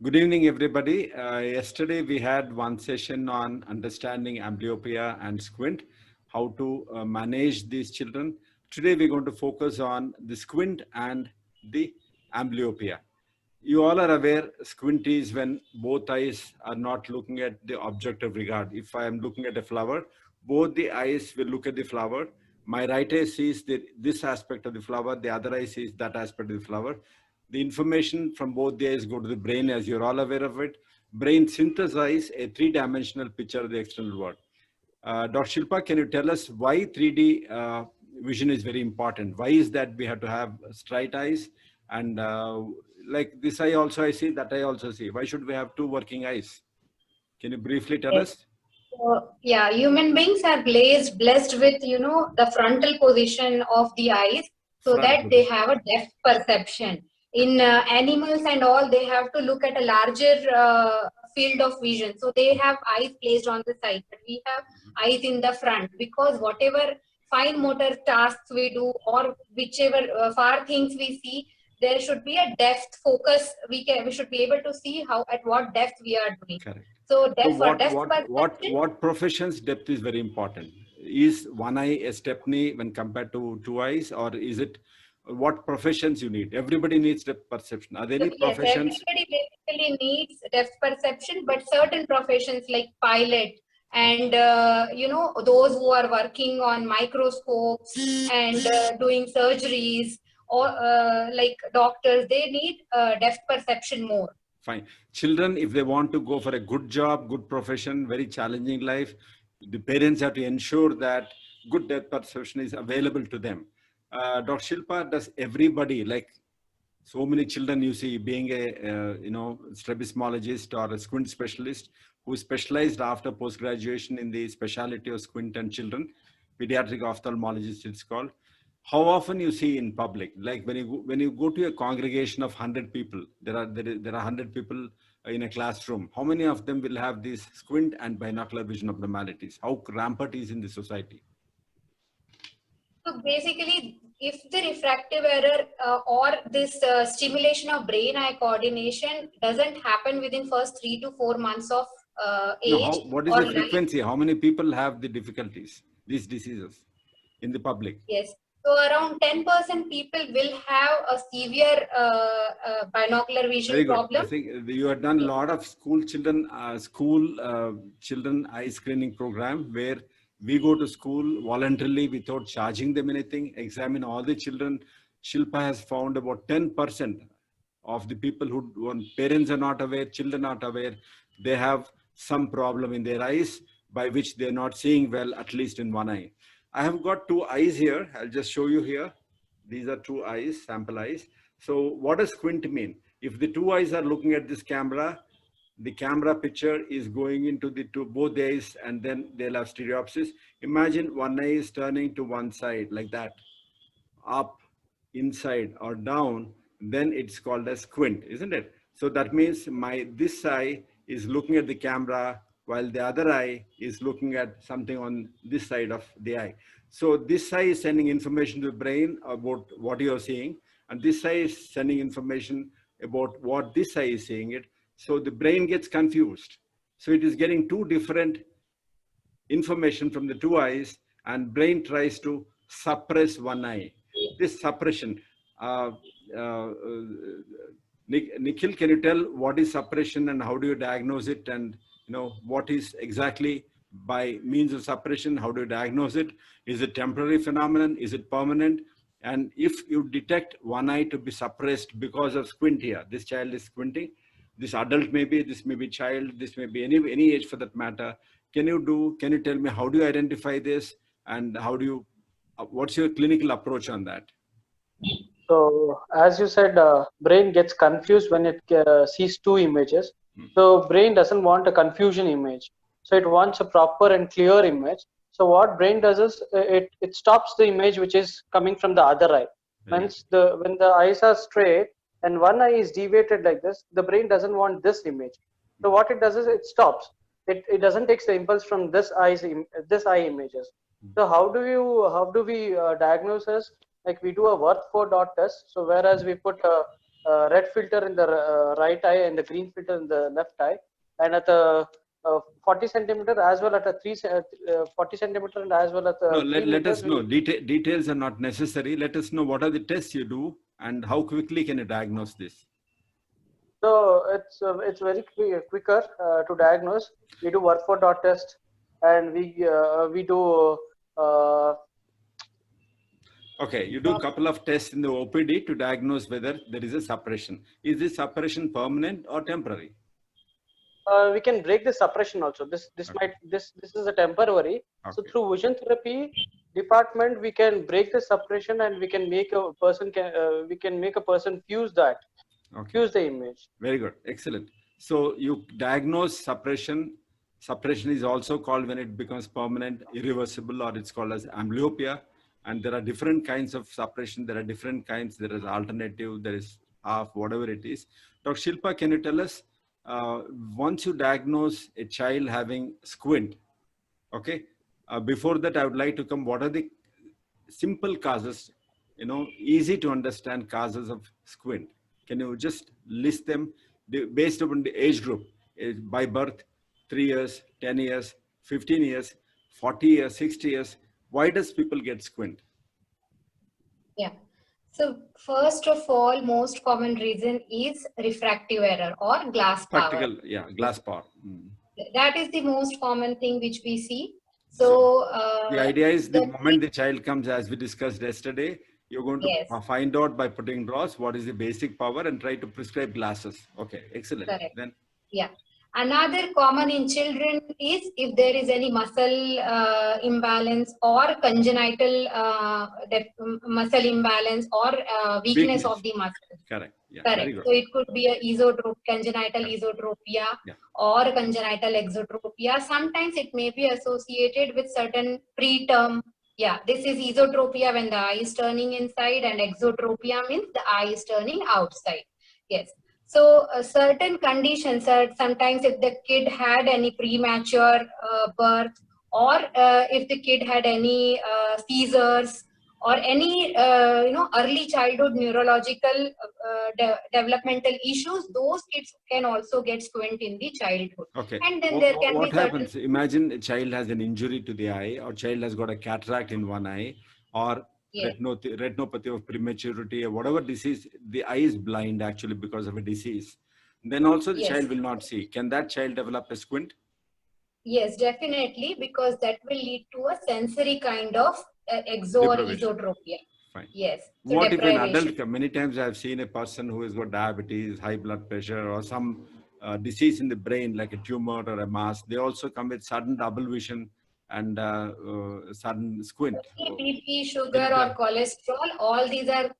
Good evening, everybody. Yesterday we had one session on understanding amblyopia and squint, how to manage these children. Today we're going to focus on the squint and the amblyopia. You all are aware squint is when both eyes are not looking at the object of regard. If I am looking at a flower, both the eyes will look at the flower. My right eye sees this aspect of the flower, the other eye sees that aspect of the flower. The information from both the eyes go to the brain, as you're all aware of it. Brain synthesizes a three-dimensional picture of the external world. Dr. Shilpa, can you tell us why 3D vision is very important? Why is that we have to have straight eyes? And like this eye also I see, that I also see. Why should we have two working eyes? Can you briefly tell Yes. us? So, yeah, human beings are blessed with, the frontal position of the eyes so Front that they position. have a depth perception. In animals and all, they have to look at a larger field of vision. So they have eyes placed on the side, but we have eyes in the front because whatever fine motor tasks we do or whichever far things we see, there should be a depth focus. We should be able to see how at what depth we are doing. Correct. So So depth perception. what professions depth is very important? Is one eye a stepney when compared to two eyes, or is it what professions you need? Everybody needs depth perception. Are there So any yes, professions? everybody basically needs depth perception, but certain professions like pilot and those who are working on microscopes and doing surgeries or like doctors, they need depth perception more. Fine. Children, if they want to go for a good job, good profession, very challenging life, the parents have to ensure that good depth perception is available to them. Dr. Shilpa, does everybody, like so many children you see being a strabismologist or a squint specialist who specialized after post-graduation in the specialty of squint and children, pediatric ophthalmologist it's called. How often you see in public, like when you go to a congregation of 100 people, there are 100 people in a classroom, how many of them will have these squint and binocular vision abnormalities? How rampant is in the society? So basically, if the refractive error or this stimulation of brain-eye coordination doesn't happen within first 3 to 4 months of No, age what is or the life, frequency? How many people have the difficulties, these diseases in the public? yes. So around 10% people will have a severe binocular vision Very good. I problem. think you have done a Yes. lot of children eye screening program where we go to school voluntarily without charging them anything, examine all the children. Shilpa has found about 10% of the people when parents are not aware, children are not aware, they have some problem in their eyes by which they're not seeing well, at least in one eye. I have got two eyes here. I'll just show you here. These are two eyes, sample eyes. So what does squint mean? If the two eyes are looking at this camera, the camera picture is going into the both eyes and then they'll have stereopsis. Imagine one eye is turning to one side like that, up, inside or down, then it's called a squint, isn't it? So that means this eye is looking at the camera while the other eye is looking at something on this side of the eye. So this eye is sending information to the brain about what you're seeing, and this eye is sending information about what this eye is seeing it. So the brain gets confused. So it is getting two different information from the two eyes, and brain tries to suppress one eye. This suppression, uh, uh, Nikhil, can you tell what is suppression and how do you diagnose it, and what is exactly by means of suppression, how do you diagnose it? Is it temporary phenomenon, is it permanent? And if you detect one eye to be suppressed because of squint, here this child is squinting, this adult maybe, this may be child, this may be any age for that matter. Can you tell me how do you identify this, and how do you what's your clinical approach on that? So, as you said, brain gets confused when it sees two images. So, brain doesn't want a confusion image. So, it wants a proper and clear image. So, what brain does is it stops the image which is coming from the other eye. When the eyes are straight and one eye is deviated like this, the brain doesn't want this image. So, what it does is it stops. It doesn't take the impulse from this eye images. So, how do we diagnose this? Like we do a Worth 4 dot test. So whereas we put red filter in the right eye and the green filter in the left eye, and at the 40 centimeter as well at a 40 centimeter and as well at No, the 3 let us meters. know. Details are not necessary. Let us know what are the tests you do and how quickly can you diagnose this. So it's very quicker to diagnose. We do work for dot test, and we do Okay, you do a couple of tests in the OPD to diagnose whether there is a suppression. Is this suppression permanent or temporary? we can break the suppression also. This is a temporary. Okay. So through vision therapy department, we can break the suppression and we can make a person fuse that. Okay. Fuse the image. Very good. Excellent. So you diagnose suppression. Suppression is also called, when it becomes permanent, irreversible, or it's called as amblyopia. And there are different kinds of suppression. There are different kinds. There is alternative. There is half, whatever it is. Dr. Shilpa, can you tell us, once you diagnose a child having squint, okay, before that, I would like to come, what are the simple causes, easy to understand causes of squint? Can you just list them based upon the age group, by birth, 3 years, 10 years, 15 years, 40 years, 60 years? Why does people get squint? Yeah. So first of all, most common reason is refractive error or glass power. Practical, yeah, glass power. That is the most common thing which we see. So the idea is the moment the child comes, as we discussed yesterday, you're going to find out by putting draws what is the basic power and try to prescribe glasses. Okay, excellent. Correct. Then, yeah. Another common in children is if there is any muscle imbalance or congenital muscle imbalance or weakness of the muscle. Correct. Yeah, correct. So it could be a congenital esotropia or congenital exotropia. Sometimes it may be associated with certain preterm. Yeah, this is esotropia when the eye is turning inside, and exotropia means the eye is turning outside. Yes. So certain conditions are sometimes if the kid had any premature birth, or if the kid had any seizures or any early childhood neurological developmental issues, those kids can also get squint in the childhood. Okay. And then there can what be happens? Imagine a child has an injury to the eye, or child has got a cataract in one eye, or retinopathy of prematurity, or whatever disease, the eye is blind actually because of a disease. Then also the child will not see. Can that child develop a squint? Yes, definitely, because that will lead to a sensory kind of esotropia. Fine. Yes. So what if an adult, many times I have seen a person who has got diabetes, high blood pressure, or some disease in the brain like a tumor or a mass, they also come with sudden double vision and sudden squint. BP, sugar or cholesterol, all these are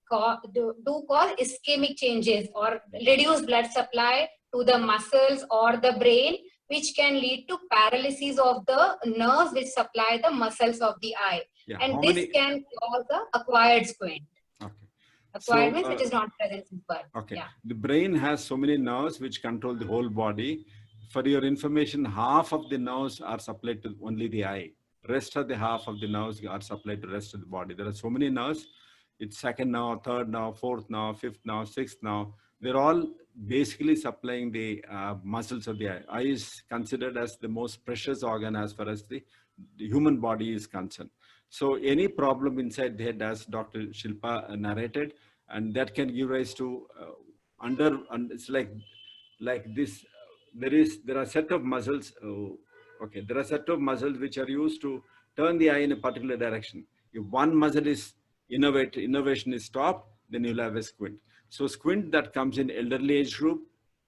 do cause ischemic changes or reduced blood supply to the muscles or the brain, which can lead to paralysis of the nerves which supply the muscles of the eye. Yeah. And this can cause the acquired squint. Okay. Acquired means which is not present in birth. Okay. Yeah. The brain has so many nerves which control the whole body. For your information, half of the nerves are supplied to only the eye. Rest of the half of the nerves are supplied to the rest of the body. There are so many nerves. It's second nerve, third nerve, fourth nerve, fifth nerve, sixth nerve. They're all basically supplying the muscles of the eye. Eye is considered as the most precious organ as far as the human body is concerned. So any problem inside the head, as Dr. Shilpa narrated, and that can give rise to it's like this. There are a set of muscles. Okay, there are a set of muscles which are used to turn the eye in a particular direction. If one muscle is innervation is stopped, then you'll have a squint. So squint that comes in elderly age group,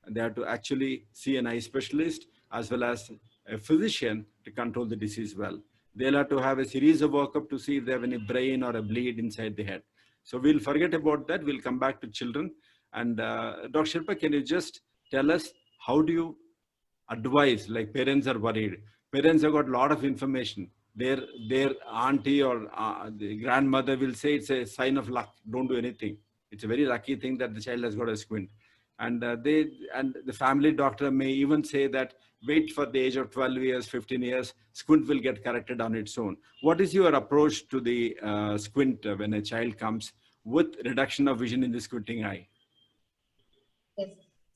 and they have to actually see an eye specialist as well as a physician to control the disease well. They'll have to have a series of workup to see if they have any brain or a bleed inside the head. So we'll forget about that. We'll come back to children. And Dr. Shilpa, can you just tell us, how do you advise, like parents are worried. Parents have got a lot of information. Their auntie or the grandmother will say it's a sign of luck. Don't do anything. It's a very lucky thing that the child has got a squint. And the family doctor may even say that wait for the age of 12 years, 15 years, squint will get corrected on its own. What is your approach to the squint when a child comes with reduction of vision in the squinting eye?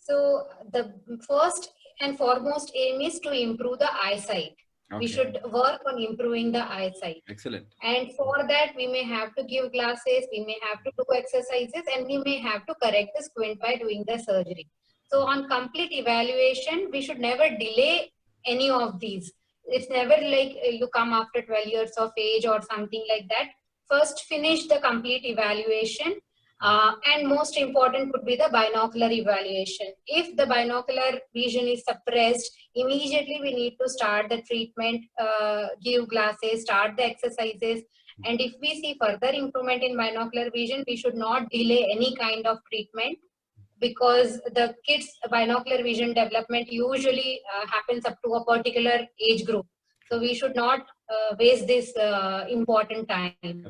So the first and foremost aim is to improve the eyesight. We Okay. should work on improving the eyesight. Excellent. And for that, we may have to give glasses, we may have to do exercises, and we may have to correct the squint by doing the surgery. So on complete evaluation, we should never delay any of these. It's never like you come after 12 years of age or something like that. First, finish the complete evaluation. And most important would be the binocular evaluation. If the binocular vision is suppressed, immediately we need to start the treatment, give glasses, start the exercises. And if we see further improvement in binocular vision, we should not delay any kind of treatment, because the kids' binocular vision development usually happens up to a particular age group. So we should not waste this important time.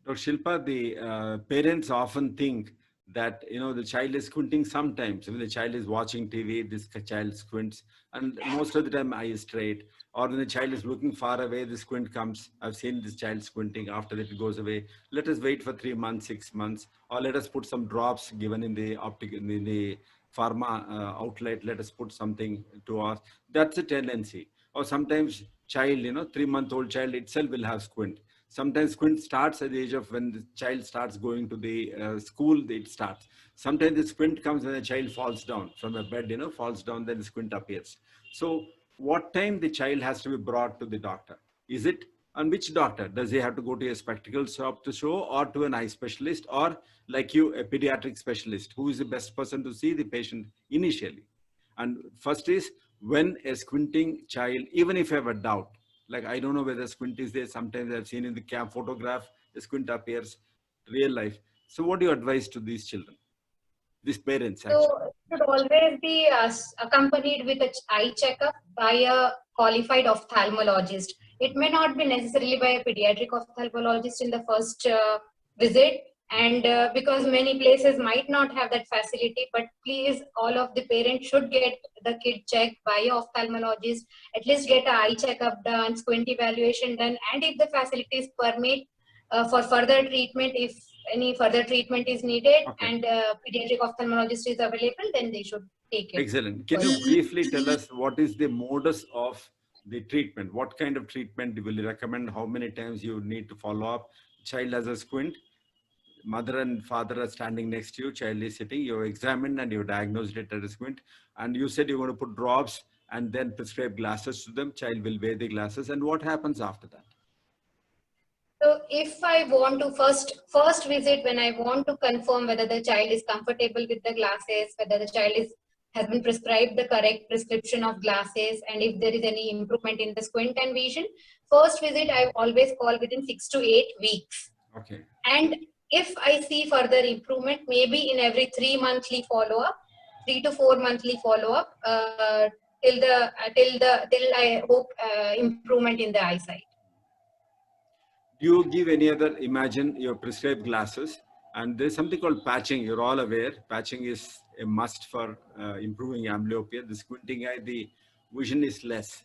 Dr. Shilpa, the parents often think that, you know, the child is squinting sometimes. When the child is watching TV, this child squints, and most of the time eye is straight. Or when the child is looking far away, the squint comes. I've seen this child squinting, after that it goes away. Let us wait for 3 months, 6 months, or let us put some drops given in the optic, in the pharma outlet. Let us put something to us. That's a tendency. Or sometimes child, you know, 3-month-old child itself will have squint. Sometimes squint starts at the age of when the child starts going to the school, it starts. Sometimes the squint comes when the child falls down from a bed, you know, falls down, then the squint appears. So what time the child has to be brought to the doctor? Is it, and which doctor? Does he have to go to a spectacle shop to show, or to an eye specialist, or like you, a pediatric specialist? Who is the best person to see the patient initially? And first is, when a squinting child, even if you have a doubt, like I don't know whether squint is there, sometimes I've seen in the photograph, the squint appears real life. So what do you advise to these children, these parents actually? So it should always be accompanied with an eye checkup by a qualified ophthalmologist. It may not be necessarily by a pediatric ophthalmologist in the first visit, and because many places might not have that facility, but please, all of the parents should get the kid checked by an ophthalmologist, at least get an eye checkup done, squint evaluation done, and if the facilities permit, for further treatment, if any further treatment is needed, Okay. and pediatric ophthalmologist is available, then they should take it. Excellent. Can you briefly tell us what is the modus of the treatment? What kind of treatment will you recommend? How many times you need to follow up? Child has a squint, mother and father are standing next to you, child is sitting, you examined and you diagnosed it as a squint, and you said you're going to put drops and then prescribe glasses to them. Child will wear the glasses, and what happens after that? So if I want to first visit, when I want to confirm whether the child is comfortable with the glasses, whether the child has been prescribed the correct prescription of glasses, and if there is any improvement in the squint and vision, first visit I always call within 6 to 8 weeks. Okay. And if I see further improvement, maybe in every 3 monthly follow-up, 3 to 4 monthly follow-up, till I hope improvement in the eyesight. Do you give any other, imagine your prescribed glasses, and there's something called patching. You're all aware, patching is a must for improving amblyopia. The squinting eye, the vision is less,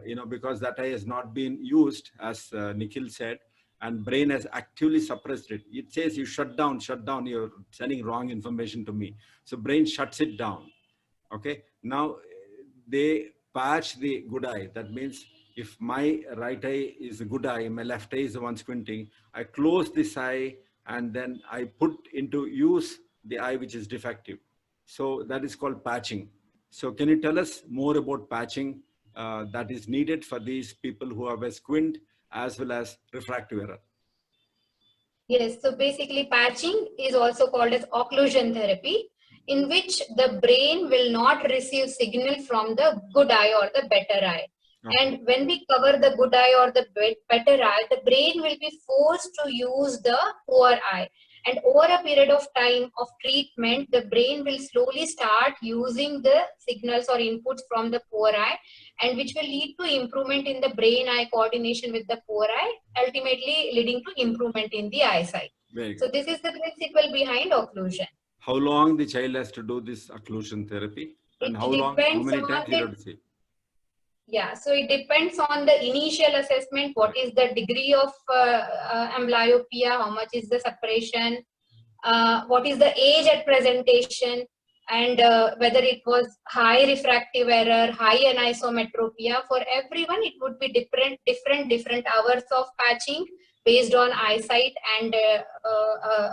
you know, because that eye has not been used, as Nikhil said, and brain has actively suppressed it. It says you shut down, you're sending wrong information to me. So brain shuts it down. Okay. Now they patch the good eye. That means if my right eye is a good eye, my left eye is the one squinting, I close this eye and then I put into use the eye which is defective. So that is called patching. So can you tell us more about patching that is needed for these people who have a squint as well as refractive error? Yes, so basically patching is also called as occlusion therapy, in which the brain will not receive signal from the good eye or the better eye. Okay. And when we cover the good eye or the better eye, the brain will be forced to use the poor eye. And over a period of time of treatment, the brain will slowly start using the signals or inputs from the poor eye, and which will lead to improvement in the brain-eye coordination with the poor eye, ultimately leading to improvement in the eyesight. So this is the principle behind occlusion. How long the child has to do this occlusion therapy? And how many times you have to see? Yeah, so it depends on the initial assessment. What is the degree of amblyopia? How much is the separation? What is the age at presentation? and whether it was high refractive error, high anisometropia, for everyone it would be different hours of patching based on eyesight and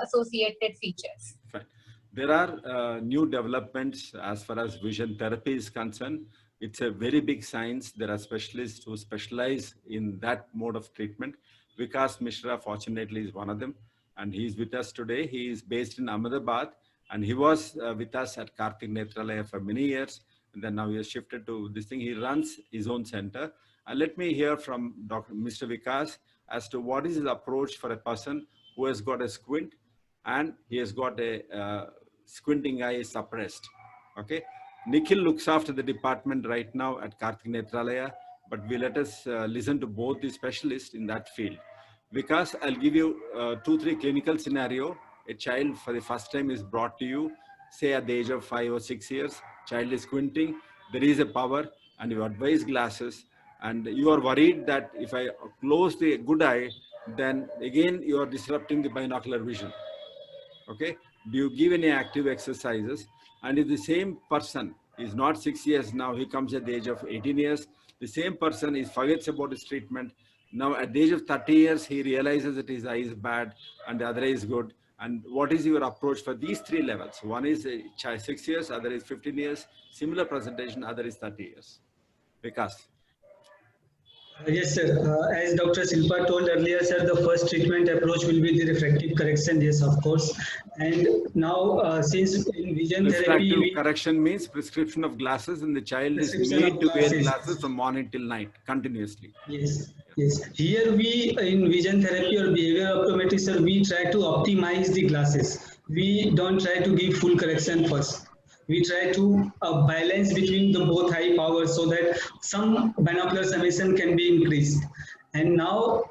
associated features. Fine. There are new developments as far as vision therapy is concerned. It's a very big science. There are specialists who specialize in that mode of treatment. Vikas Mishra, fortunately, is one of them, and he's with us today. He is based in Ahmedabad, and he was with us at Kartik Netralaya for many years. And then now he has shifted to this thing. He runs his own center. And let me hear from Mr. Vikas as to what is his approach for a person who has got a squint and he has got a squinting eye suppressed. Okay. Nikhil looks after the department right now at Kartik Netralaya, but we let us listen to both the specialists in that field. Because I'll give you 2-3 clinical scenario. A child for the first time is brought to you, say at the age of 5 or 6 years, child is squinting, there is a power and you advise glasses and you are worried that if I close the good eye, then again you are disrupting the binocular vision. Okay, do you give any active exercises? And if the same person is not 6 years now, he comes at the age of 18 years, the same person is forgets about his treatment. Now at the age of 30 years, he realizes that his eye is bad and the other eye is good. And what is your approach for these 3 levels? One is 6 years, other is 15 years, similar presentation, other is 30 years. Vikas. Yes, sir. As Dr. Silpa told earlier, sir, the first treatment approach will be the refractive correction. Yes, of course. And now, since in vision therapy, refractive correction means prescription of glasses, and the child is made to wear glasses from morning till night continuously. Yes, yes. Here we in vision therapy or behavior optometry, sir, we try to optimize the glasses. We don't try to give full correction first. We try to balance between the both high powers so that some binocular summation can be increased. And now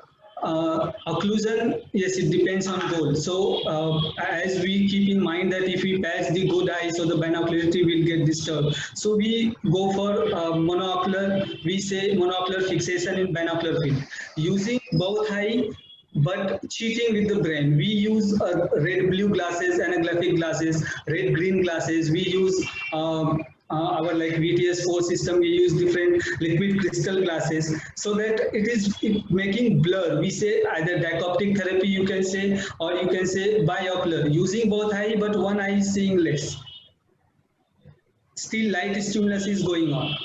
occlusion, yes, it depends on goal. So as we keep in mind that if we patch the good eye, so the binocularity will get disturbed. So we go for monocular, we say monocular fixation in binocular field. Using both eye but cheating with the brain. We use red-blue glasses, anaglyphic glasses, red-green glasses. We use our like VTS4 system. We use different liquid crystal glasses so that it is making blur. We say either dioptic therapy, you can say, or you can say biocular, using both eye, but one eye is seeing less. Still light stimulus is going on.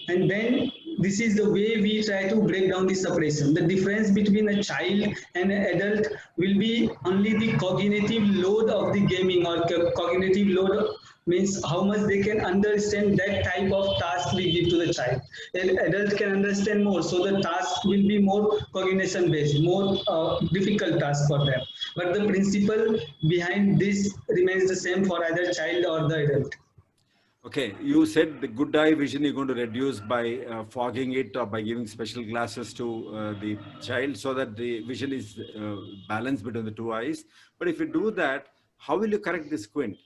And then this is the way we try to break down the suppression. The difference between a child and an adult will be only the cognitive load of the gaming, or cognitive load means how much they can understand that type of task we give to the child. An adult can understand more, so the task will be more cognition based, more difficult task for them. But the principle behind this remains the same for either child or the adult. Okay, you said the good eye vision you're going to reduce by fogging it or by giving special glasses to the child so that the vision is balanced between the two eyes. But if you do that, how will you correct the squint?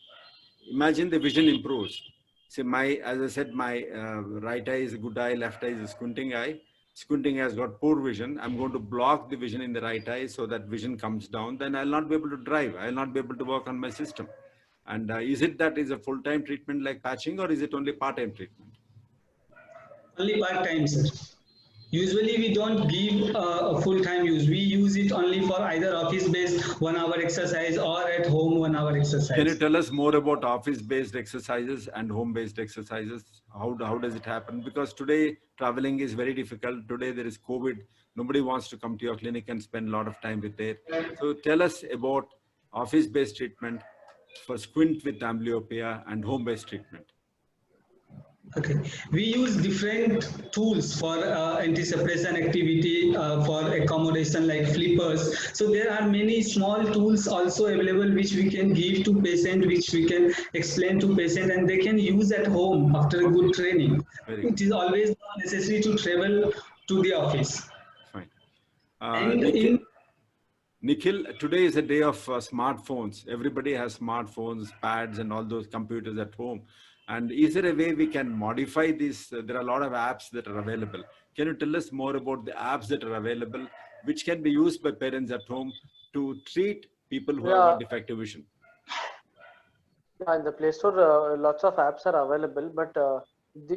Imagine the vision improves. See, as I said, my right eye is a good eye, left eye is a squinting eye. Squinting has got poor vision. I'm going to block the vision in the right eye so that vision comes down. Then I'll not be able to drive. I'll not be able to work on my system. And is it that is a full-time treatment like patching, or is it only part-time treatment? Only part-time, sir. Usually we don't give a full-time use. We use it only for either office-based 1 hour exercise or at home 1 hour exercise. Can you tell us more about office-based exercises and home-based exercises? How does it happen? Because today traveling is very difficult. Today there is COVID. Nobody wants to come to your clinic and spend a lot of time with it. So tell us about office-based treatment for squint with amblyopia and home-based treatment. Okay, we use different tools for anti-suppression activity for accommodation like flippers. So there are many small tools also available which we can give to patient, which we can explain to patient, and they can use at home after a good training. It is always not necessary to travel to the office. Fine. Nikhil, today is a day of smartphones. Everybody has smartphones, pads, and all those computers at home. And is there a way we can modify this? There are a lot of apps that are available. Can you tell us more about the apps that are available, which can be used by parents at home to treat people who have defective vision? In the Play Store, lots of apps are available, but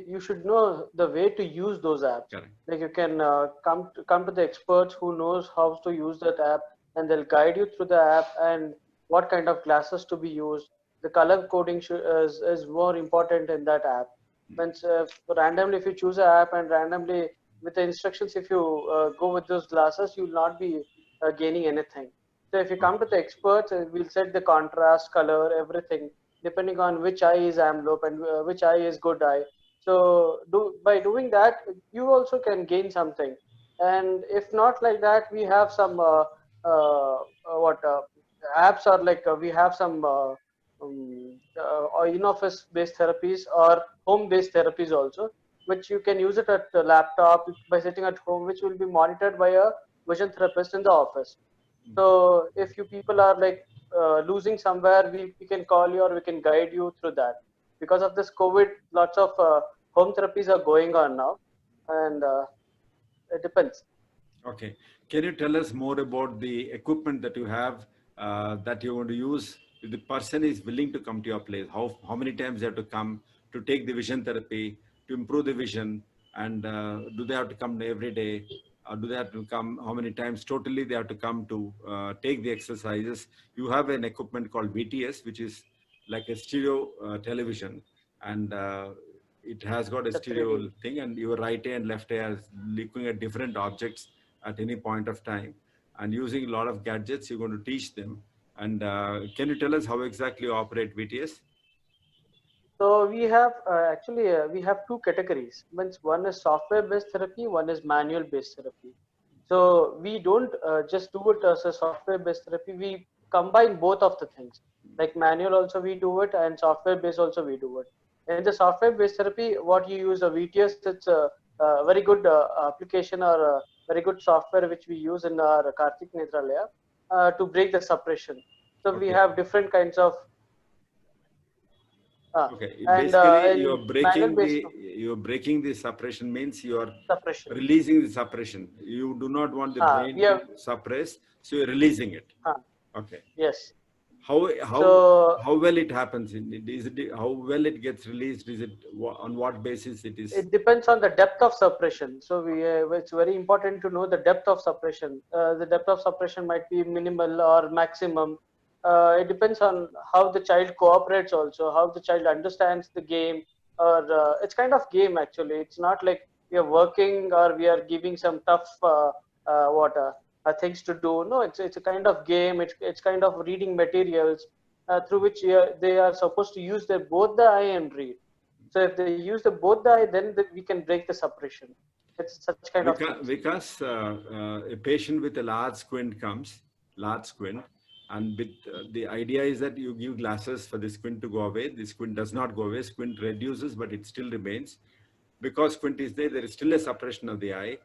you should know the way to use those apps. Correct. Like you can come to the experts who knows how to use that app, and they'll guide you through the app and what kind of glasses to be used. The color coding is more important in that app. Means randomly, if you choose an app and randomly with the instructions, if you go with those glasses, you will not be gaining anything. So if you come to the experts, we'll set the contrast, color, everything depending on which eye is amlope and which eye is good eye. So by doing that, you also can gain something. And if not like that, we have some what apps are like we have some in-office based therapies or home based therapies also, which you can use it at the laptop by sitting at home, which will be monitored by a vision therapist in the office. So if you people are like losing somewhere, we can call you or we can guide you through that. Because of this COVID, lots of home therapies are going on now, and it depends. Okay. Can you tell us more about the equipment that you have that you want to use? If the person is willing to come to your place, how many times they have to come to take the vision therapy, to improve the vision, and do they have to come every day? Or do they have to come, how many times totally they have to come to take the exercises? You have an equipment called VTS, which is like a stereo television, and it has got a stereo thing, and your right eye and left eye are looking at different objects at any point of time. And using a lot of gadgets, you're going to teach them. And can you tell us how exactly you operate VTS? So we have actually we have two categories. Means one is software-based therapy, one is manual-based therapy. So we don't just do it as a software-based therapy. We combine both of the things. Like manual also we do it, and software-based also we do it. In the software-based therapy, what you use a VTS, it's a very good application or a very good software which we use in our Karthik Netralaya to break the suppression. So we have different kinds of Okay. and Basically, you're manual-based breaking the suppression means you are suppression. releasing the suppression. You do not want the brain to suppress, so you're releasing it. Okay. Yes. How well it happens? How well it gets released? Is it on what basis it is? It depends on the depth of suppression. So it's very important to know the depth of suppression. The depth of suppression might be minimal or maximum. It depends on how the child cooperates also, how the child understands the game, or it's kind of game actually. It's not like we are working or we are giving some tough things to do. No, it's a kind of game. It's kind of reading materials through which they are supposed to use both the eye and read. So if they use both the eye, then we can break the suppression. It's such kind of thing. Because a patient with a large squint comes, and with the idea is that you give glasses for the squint to go away. The squint does not go away. Squint reduces, but it still remains. Because squint is there is still a suppression of the eye.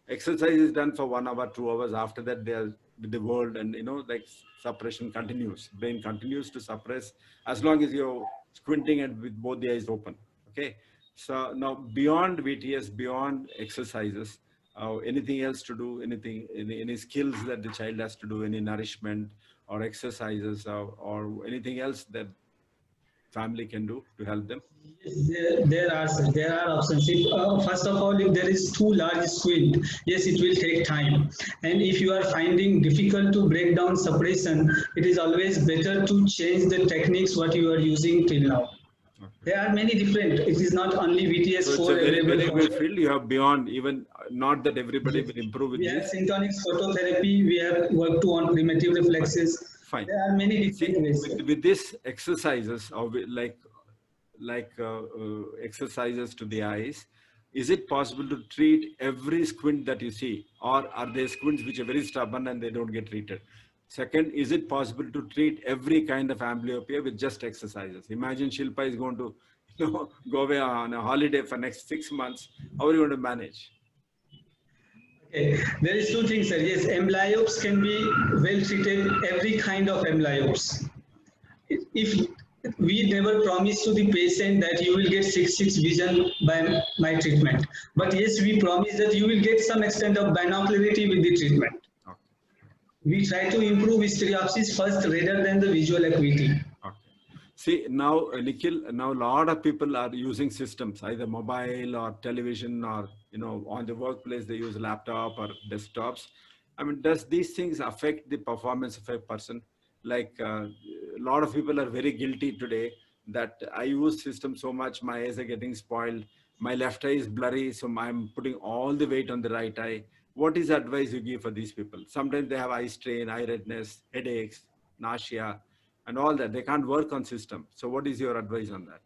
Exercise is done for 1 hour, 2 hours. After that, they are with the world, and like suppression continues. Brain continues to suppress as long as you're squinting and with both the eyes open. Okay. So now beyond VTS, beyond exercises, anything else to do? Any skills that the child has to do? Any nourishment or exercises or anything else that family can do to help them? Yes, there are options. First of all, if there is too large squint, yes, it will take time. And if you are finding difficult to break down suppression, it is always better to change the techniques what you are using till now. Okay. There are many different. It is not only VTS4. So it's a very good field. You have beyond, even not that everybody will improve with this. We have syntonic phototherapy. We have worked on primitive reflexes. Fine. There are many different ways. With this exercises, or exercises to the eyes, is it possible to treat every squint that you see, or are there squints which are very stubborn and they don't get treated? Second, is it possible to treat every kind of amblyopia with just exercises? Imagine Shilpa is going to go away on a holiday for next 6 months. How are you going to manage? Okay. There is two things, sir. Yes, amblyopes can be well treated, every kind of amblyopes. If we never promise to the patient that you will get 6/6 vision by my treatment, but yes, we promise that you will get some extent of binocularity with the treatment. Okay. We try to improve stereopsis first rather than the visual acuity. Okay. See, now, Nikhil, now a lot of people are using systems, either mobile or television or, on the workplace, they use laptop or desktops. I mean, does these things affect the performance of a person? Like a lot of people are very guilty today that I use system so much, my eyes are getting spoiled. My left eye is blurry, so I'm putting all the weight on the right eye. What is the advice you give for these people? Sometimes they have eye strain, eye redness, headaches, nausea, and all that. They can't work on system. So what is your advice on that?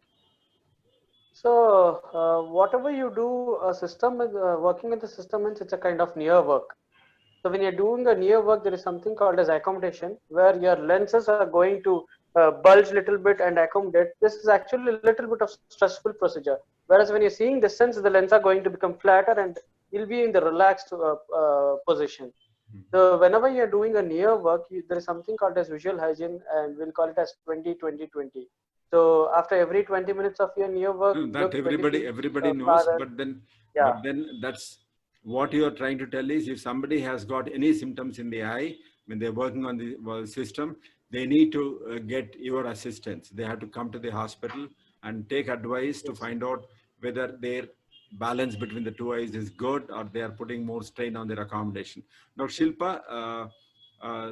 So whatever you do, a system working in the system means it's a kind of near work. So when you're doing a near work, there is something called as accommodation, where your lenses are going to bulge a little bit and accommodate. This is actually a little bit of stressful procedure. Whereas when you're seeing distance, the lens are going to become flatter and you'll be in the relaxed position. So whenever you're doing a near work, there is something called as visual hygiene, and we'll call it as 20-20-20. So after every 20 minutes of your near work, No, that look everybody knows, farther. but then that's what you are trying to tell is if somebody has got any symptoms in the eye when they're working on the system, they need to get your assistance. They have to come to the hospital and take advice to find out whether their balance between the two eyes is good or they are putting more strain on their accommodation. Now, Shilpa,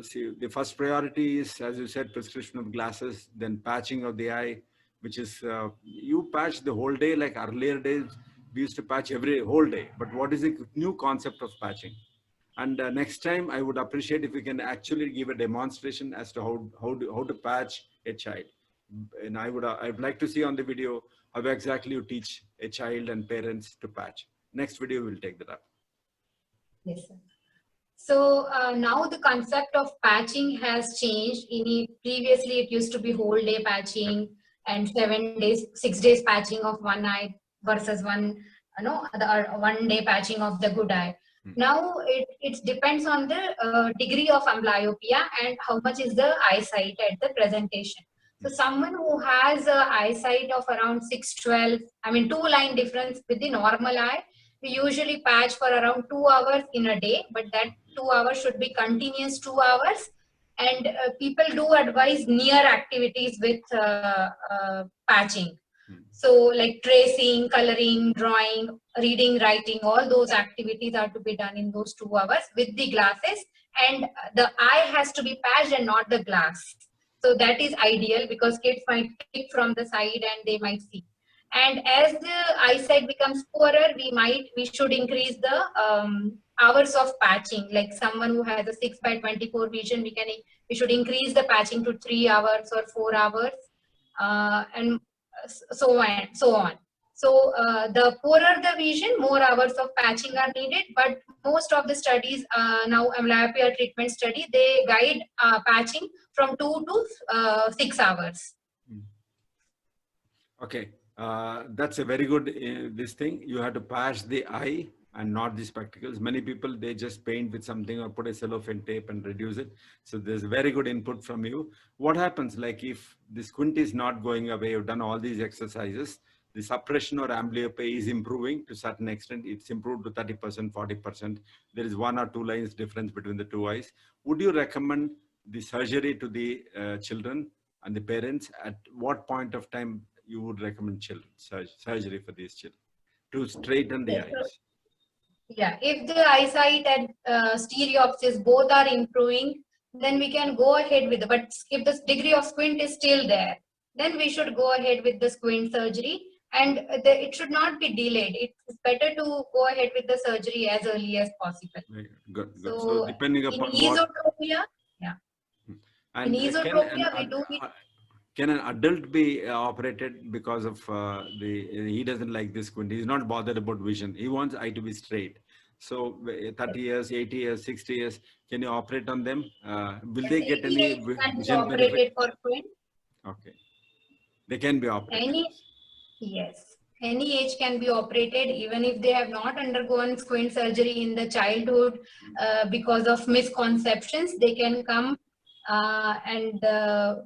see, the first priority is, as you said, prescription of glasses, then patching of the eye, which is you patch the whole day. Like earlier days, we used to patch every whole day. But what is the new concept of patching? And next time, I would appreciate if we can actually give a demonstration as to how to patch a child. And I'd like to see on the video how exactly you teach a child and parents to patch. Next video, we'll take that up. Yes, sir. So now the concept of patching has changed. Previously, it used to be whole day patching and 7 days, 6 days patching of one eye versus the 1 day patching of the good eye. Now it depends on the degree of amblyopia and how much is the eyesight at the presentation. So someone who has an eyesight of around 6-12, I mean 2 line difference with the normal eye, we usually patch for around 2 hours in a day, but that 2 hours should be continuous 2 hours. And people do advise near activities with patching. So like tracing, coloring, drawing, reading, writing, all those activities are to be done in those 2 hours with the glasses, and the eye has to be patched and not the glass. So that is ideal because kids might pick from the side and they might see. And as the eyesight becomes poorer, we should increase the hours of patching. Like someone who has a 6/24 vision, we should increase the patching to 3 hours or 4 hours, and so on. So the poorer the vision, more hours of patching are needed. But most of the studies now, amblyopia treatment study, they guide patching from 2 to 6 hours. Okay. That's a very good this thing. You have to patch the eye and not the spectacles. Many people, they just paint with something or put a cellophane tape and reduce it. So there's very good input from you. What happens like if the squint is not going away, you've done all these exercises, the suppression or amblyopia is improving to a certain extent. It's improved to 30%, 40%. There is 1 or 2 lines difference between the two eyes. Would you recommend the surgery to the children and the parents? At what point of time you would recommend children surgery for these children to straighten the eyes? Yeah, if the eyesight and stereopsis both are improving, then we can go ahead with it. But if the degree of squint is still there, then we should go ahead with the squint surgery, and it should not be delayed. It's better to go ahead with the surgery as early as possible. Good. So depending upon esotropia, yeah. And in esotropia, we do it. Can an adult be operated because of he doesn't like this squint? He's not bothered about vision. He wants eye to be straight. So 30 years, 80 years, 60 years, can you operate on them? Will they get any vision benefit? For squint? Okay. They can be operated. Any age can be operated, even if they have not undergone squint surgery in the childhood because of misconceptions. They can come and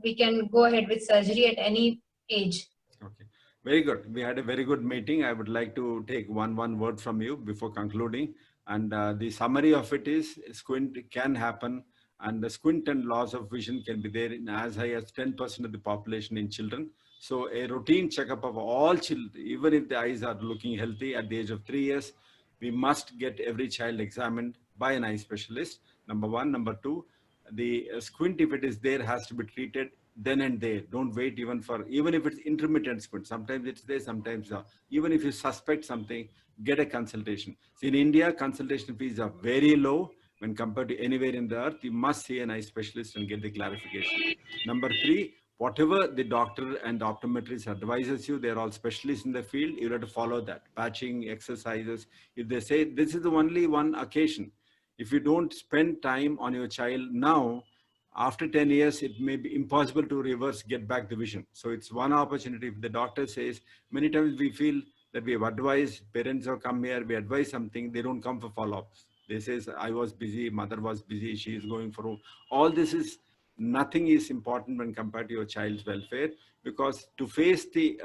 we can go ahead with surgery at any age. Okay, very good. We had a very good meeting. I would like to take one word from you before concluding. And the summary of it is squint can happen and the squint and loss of vision can be there in as high as 10% of the population in children. So a routine checkup of all children, even if the eyes are looking healthy at the age of 3 years, we must get every child examined by an eye specialist, number one. Number two, the squint, if it is there, has to be treated then and there. Don't wait even if it's intermittent squint. Sometimes it's there, sometimes not. Even if you suspect something, get a consultation. So in India, consultation fees are very low when compared to anywhere in the earth. You must see an eye specialist and get the clarification. Number three, whatever the doctor and the optometrist advises you, they're all specialists in the field. You have to follow that. Patching, exercises. If they say this is the only one occasion, if you don't spend time on your child now, after 10 years, it may be impossible to reverse, get back the vision. So it's one opportunity. If the doctor says, many times we feel that we have advised, parents have come here, we advise something, they don't come for follow-ups. They say, I was busy, mother was busy, she is going for all this is, nothing is important when compared to your child's welfare, because to face the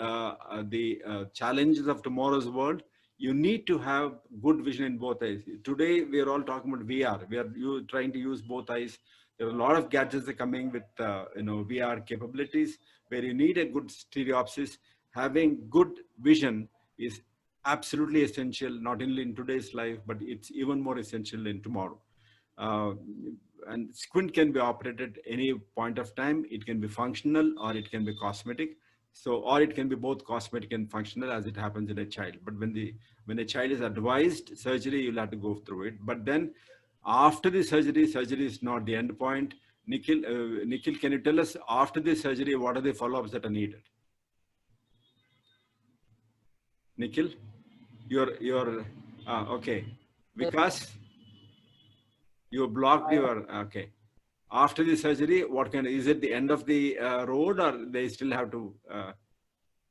challenges of tomorrow's world, you need to have good vision in both eyes. Today, we are all talking about VR. We are trying to use both eyes. There are a lot of gadgets that are coming with VR capabilities where you need a good stereopsis. Having good vision is absolutely essential, not only in today's life, but it's even more essential in tomorrow. And squint can be operated any point of time. It can be functional or it can be cosmetic. So, or it can be both cosmetic and functional as it happens in a child. But when a child is advised surgery, you'll have to go through it. But then after the surgery is not the end point. Nikhil, can you tell us after the surgery, what are the follow-ups that are needed? Nikhil, okay. Vikas, you blocked your, okay. After the surgery, is it the end of the road, or they still have to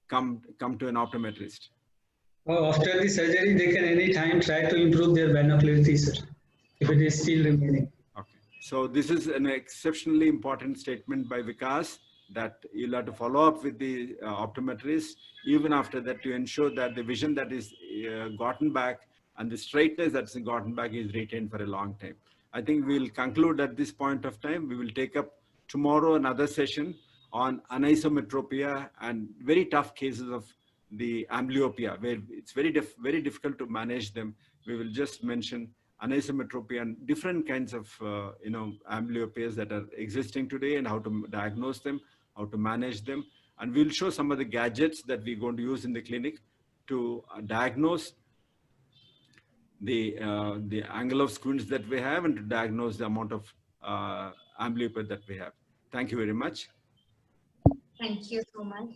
come to an optometrist? Oh, after the surgery, they can anytime try to improve their binocularity, sir, if it is still remaining. Okay. So this is an exceptionally important statement by Vikas, that you'll have to follow up with the optometrist even after that to ensure that the vision that is gotten back and the straightness that's gotten back is retained for a long time. I think we'll conclude at this point of time. We will take up tomorrow another session on anisometropia and very tough cases of the amblyopia, where it's very difficult to manage them. We will just mention anisometropia and different kinds of amblyopias that are existing today and how to diagnose them, how to manage them. And we'll show some of the gadgets that we're going to use in the clinic to diagnose the angle of squints that we have and to diagnose the amount of amblyopia that we have. Thank you very much. Thank you so much.